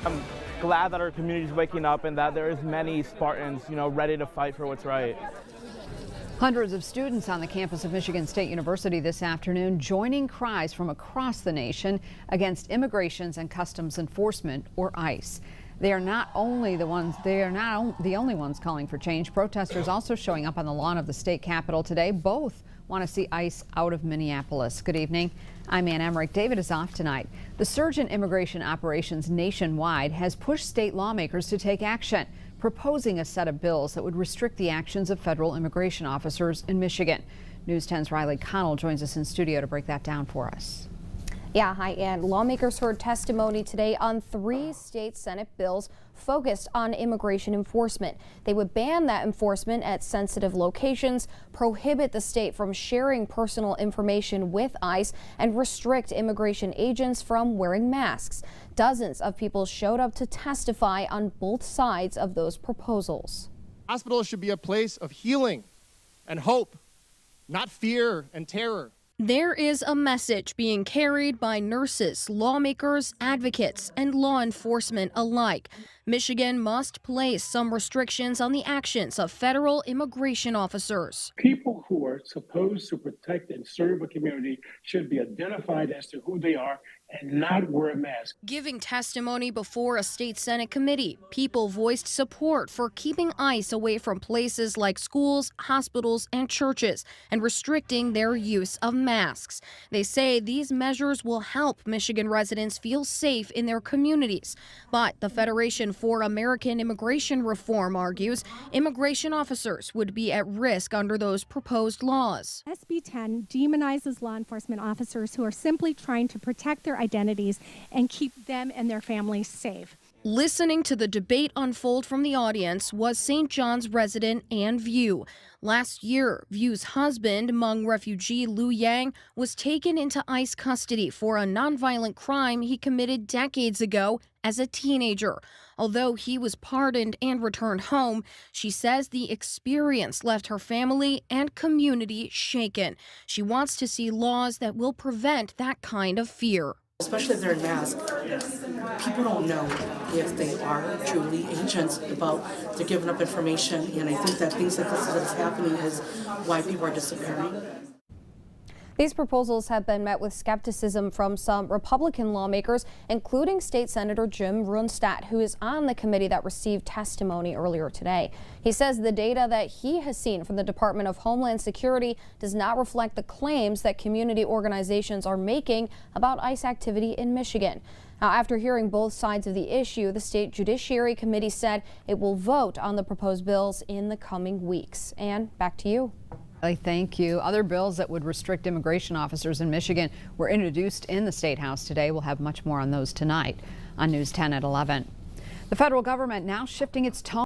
I'm glad that our community is waking up and that there is many Spartans, ready to fight for what's right. Hundreds of students on the campus of Michigan State University this afternoon joining cries from across the nation against Immigrations and Customs Enforcement, or ICE. They are not the only ones calling for change. Protesters also showing up on the lawn of the state capitol today. Both want to see ICE out of Minneapolis. Good evening. I'm Ann Emmerich. David is off tonight. The surge in immigration operations nationwide has pushed state lawmakers to take action, proposing a set of bills that would restrict the actions of federal immigration officers in Michigan. News 10's Riley Connell joins us in studio to break that down for us. Yeah, hi, Ann. Lawmakers heard testimony today on 3 state Senate bills focused on immigration enforcement. They would ban that enforcement at sensitive locations, prohibit the state from sharing personal information with ICE, and restrict immigration agents from wearing masks. Dozens of people showed up to testify on both sides of those proposals. Hospitals should be a place of healing and hope, not fear and terror. There is a message being carried by nurses, lawmakers, advocates, and law enforcement alike. Michigan must place some restrictions on the actions of federal immigration officers. People who are supposed to protect and serve a community should be identified as to who they are and not wear a mask. Giving testimony before a state Senate committee, people voiced support for keeping ICE away from places like schools, hospitals, and churches, and restricting their use of masks. They say these measures will help Michigan residents feel safe in their communities. But the Federation for American Immigration Reform argues immigration officers would be at risk under those proposed laws. SB 10 demonizes law enforcement officers who are simply trying to protect their identities and keep them and their families safe. Listening to the debate unfold from the audience was St. John's resident Ann View. Last year, View's husband, Hmong refugee Lu Yang, was taken into ICE custody for a nonviolent crime he committed decades ago as a teenager. Although he was pardoned and returned home, she says the experience left her family and community shaken. She wants to see laws that will prevent that kind of fear. Especially if they're in masks, people don't know if they are truly agents about they're giving up information, and I think that things like this that's happening is why people are disappearing. These proposals have been met with skepticism from some Republican lawmakers, including State Senator Jim Runestad, who is on the committee that received testimony earlier today. He says the data that he has seen from the Department of Homeland Security does not reflect the claims that community organizations are making about ICE activity in Michigan. Now, after hearing both sides of the issue, the State Judiciary Committee said it will vote on the proposed bills in the coming weeks. And back to you. Thank you. Other bills that would restrict immigration officers in Michigan were introduced in the State House today. We'll have much more on those tonight on News 10 at 11. The federal government now shifting its tone.